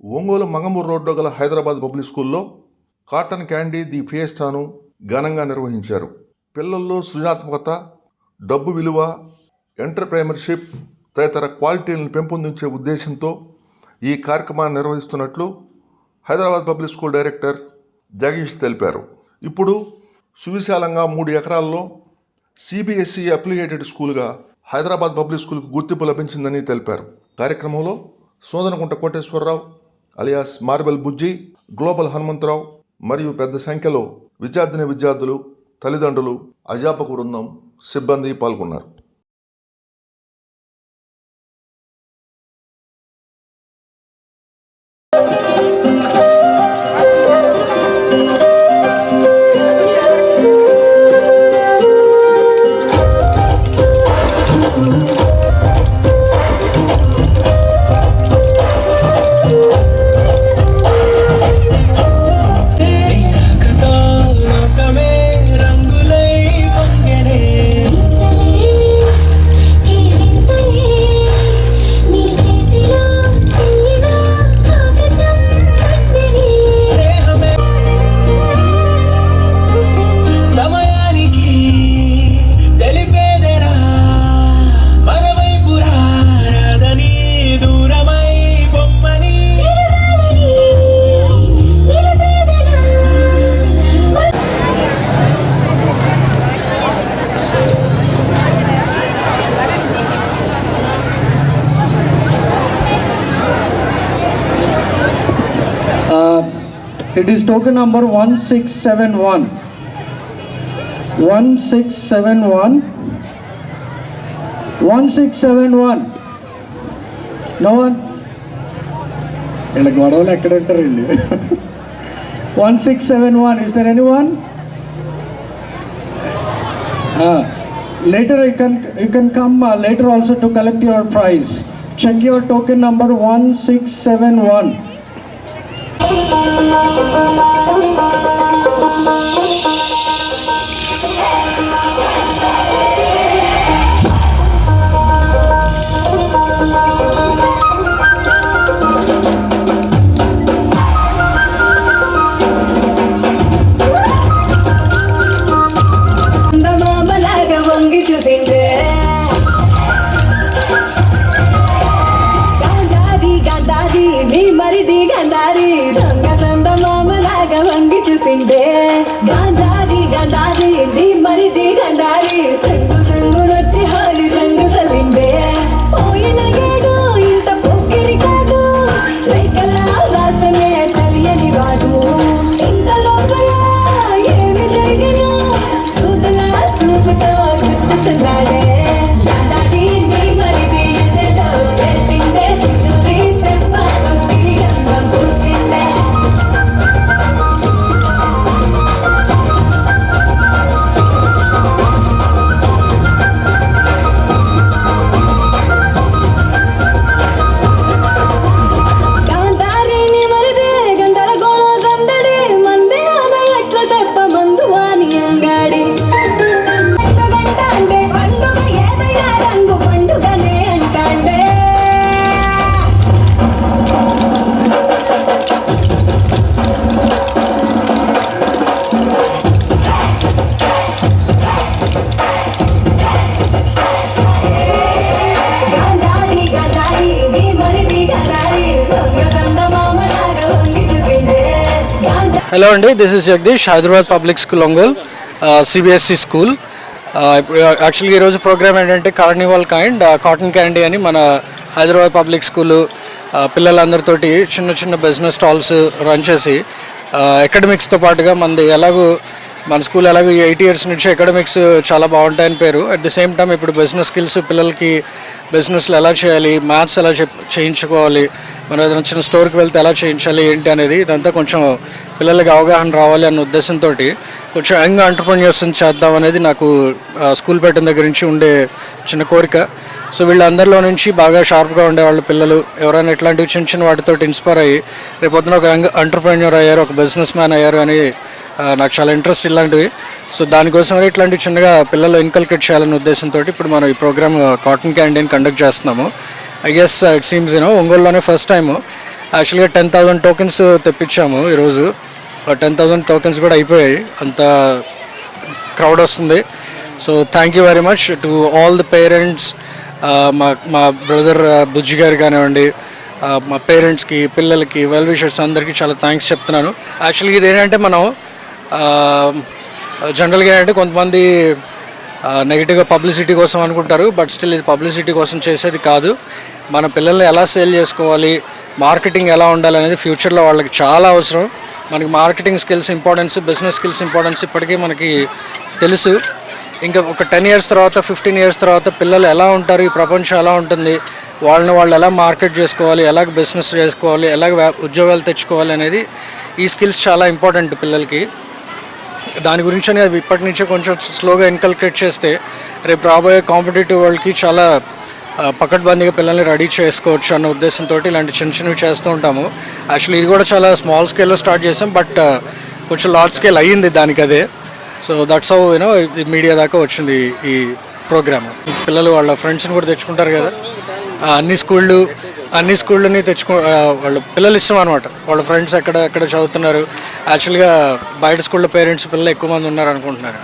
ఒంగోలు మంగమూరు రోడ్లో గల హైదరాబాద్ పబ్లిక్ స్కూల్లో కాటన్ క్యాండీ ది ఫియెస్టాను ఘనంగా నిర్వహించారు. పిల్లల్లో సృజనాత్మకత, డబ్బు విలువ, ఎంటర్‌ప్రెన్యూర్‌షిప్ తదితర క్వాలిటీలను పెంపొందించే ఉద్దేశంతో ఈ కార్యక్రమాన్ని నిర్వహిస్తున్నట్లు Hyderabad public school director Jagadish తెలిపారు. ఇప్పుడు సువిశాలంగా 3 ఎకరాల్లో CBSE అఫిలియేటెడ్ స్కూల్గా హైదరాబాద్ పబ్లిక్ స్కూల్కు గుర్తింపు లభించిందని తెలిపారు. కార్యక్రమంలో సోదనకుంట కోటేశ్వరరావు అలియాస్ మార్బెల్ బుజ్జి, గ్లోబల్ హనుమంతరావు మరియు పెద్ద సంఖ్యలో విద్యార్థులు, తల్లిదండ్రులు, అధ్యాపక బృందం, సిబ్బంది పాల్గొన్నారు. It is token number 1671. 1671. 1671. No one? ఇలా గొడవలు ఎక్కడ ఉంటారు వీళ్ళు? 1671. Is there anyone? Later you can come later also to collect your prize. Check your token number 1671. Gandhari Gandhari నీ మరిది గంధారి సంగు సంగునొచ్చి హాలి రంగు సలిండే పోయిన ఏడు ఇంత పొక్కిరి కాదు రైకల వాసనే తెలియని వాడు ఇంత లోపల ఏమి జరిగినా సూతల సూపుతో గుచ్చుతున్నాడే గంధారి నీ మరిది ఎదేదో చేసిండే సింధూరి సెంపాకు శ్రీగంధం పూసిండే హలో అండి, this is Jagadish, Hyderabad public school Ongole CBSE school. యాక్చువల్గా ఈరోజు ప్రోగ్రామ్ ఏంటంటే కార్నివాల్ కాటన్ క్యాండీ అని మన హైదరాబాద్ పబ్లిక్ స్కూల్ పిల్లలందరితోటి చిన్న చిన్న బిజినెస్ స్టాల్స్ రన్ చేసి అకాడమిక్స్తో పాటుగా మన స్కూల్ ఎలాగో 8 years నుంచి అకాడమిక్స్ చాలా బాగుంటాయని పేరు. అట్ ది సేమ్ టైం ఇప్పుడు బిజినెస్ స్కిల్స్ పిల్లలకి బిజినెస్లు ఎలా చేయాలి, మ్యాథ్స్ ఎలా చేయించుకోవాలి, మనం ఏదైనా చిన్న స్టోర్కి వెళ్తే ఎలా చేయించాలి ఏంటి అనేది ఇదంతా కొంచెం పిల్లలకి అవగాహన రావాలి అన్న ఉద్దేశంతో కొంచెం యంగ్ ఎంటర్‌ప్రెన్యూర్స్ని చేద్దాం అనేది నాకు స్కూల్ పెట్టిన దగ్గర నుంచి ఉండే చిన్న కోరిక. సో వీళ్ళందరిలో నుంచి బాగా షార్ప్గా ఉండేవాళ్ళు పిల్లలు ఎవరైనా ఇట్లాంటివి చిన్న చిన్న వాటితో ఇన్స్పైర్ అయ్యి రేపొద్దున ఒక యంగ్ ఎంటర్‌ప్రెన్యూర్ అయ్యారు, ఒక బిజినెస్ మ్యాన్ అయ్యారు అని నాకు చాలా ఇంట్రెస్ట్ ఇలాంటివి. సో దానికోసం ఇట్లాంటివి చిన్నగా పిల్లలు ఇన్కల్కేట్ చేయాలనే ఉద్దేశంతో ఇప్పుడు మనం ఈ ప్రోగ్రామ్ కాటన్ క్యాండీని కండక్ట్ చేస్తున్నాము. ఐ గెస్ ఇట్ సీమ్స్ ఒంగోలులోనే ఫస్ట్ టైము యాక్చువల్గా 10,000 టోకెన్స్ తెప్పించాము ఈరోజు. 10,000 టోకెన్స్ కూడా అయిపోయాయి, అంత క్రౌడ్ వస్తుంది. So thank you very much to all the parents. మా బ్రదర్ బుజ్జి గారు కానివ్వండి, మా పేరెంట్స్కి, పిల్లలకి, వెల్ విషర్స్ అందరికీ చాలా థ్యాంక్స్ చెప్తున్నాను. యాక్చువల్గా ఇది ఏంటంటే మనం జనరల్గా ఏంటంటే కొంతమంది నెగిటివ్గా పబ్లిసిటీ కోసం అనుకుంటారు, బట్ స్టిల్ ఇది పబ్లిసిటీ కోసం చేసేది కాదు. మన పిల్లల్ని ఎలా సేల్ చేసుకోవాలి, మార్కెటింగ్ ఎలా ఉండాలి అనేది ఫ్యూచర్లో వాళ్ళకి చాలా అవసరం. మనకి marketing skills importance, business skills importance ఇప్పటికీ మనకి తెలుసు. ఇంకా ఒక 10 years తర్వాత, 15 years తర్వాత పిల్లలు ఎలా ఉంటారు, ఈ ప్రపంచం ఎలా ఉంటుంది, వాళ్ళు ఎలా మార్కెట్ చేసుకోవాలి, ఎలాగ బిజినెస్ చేసుకోవాలి, ఎలాగ ఉద్యోగాలు తెచ్చుకోవాలి అనేది ఈ స్కిల్స్ చాలా ఇంపార్టెంట్ పిల్లలకి. దాని గురించి అని అది ఇప్పటి నుంచే కొంచెం స్లోగా ఇన్కల్కేట్ చేస్తే రేపు రాబోయే కాంపిటేటివ్ వరల్డ్కి చాలా పకడ్బందీగా పిల్లల్ని రెడీ చేసుకోవచ్చు అన్న ఉద్దేశంతో ఇలాంటి చిన్నవి చేస్తూ ఉంటాము. యాక్చువల్లీ ఇది కూడా చాలా స్మాల్ స్కేల్లో స్టార్ట్ చేసాం, బట్ కొంచెం లార్జ్ స్కేల్ అయ్యింది దానికి అదే. సో దట్స్ హౌ మీడియా దాకా వచ్చింది ఈ ప్రోగ్రామ్. పిల్లలు వాళ్ళ ఫ్రెండ్స్ని కూడా తెచ్చుకుంటారు కదా, అన్ని స్కూళ్ళని వాళ్ళ పిల్లలు ఇష్టం అనమాట. వాళ్ళ ఫ్రెండ్స్ ఎక్కడ చదువుతున్నారు. యాక్చువల్గా బయట స్కూళ్ళ పేరెంట్స్ పిల్లలు ఎక్కువ మంది ఉన్నారు అనుకుంటున్నారు.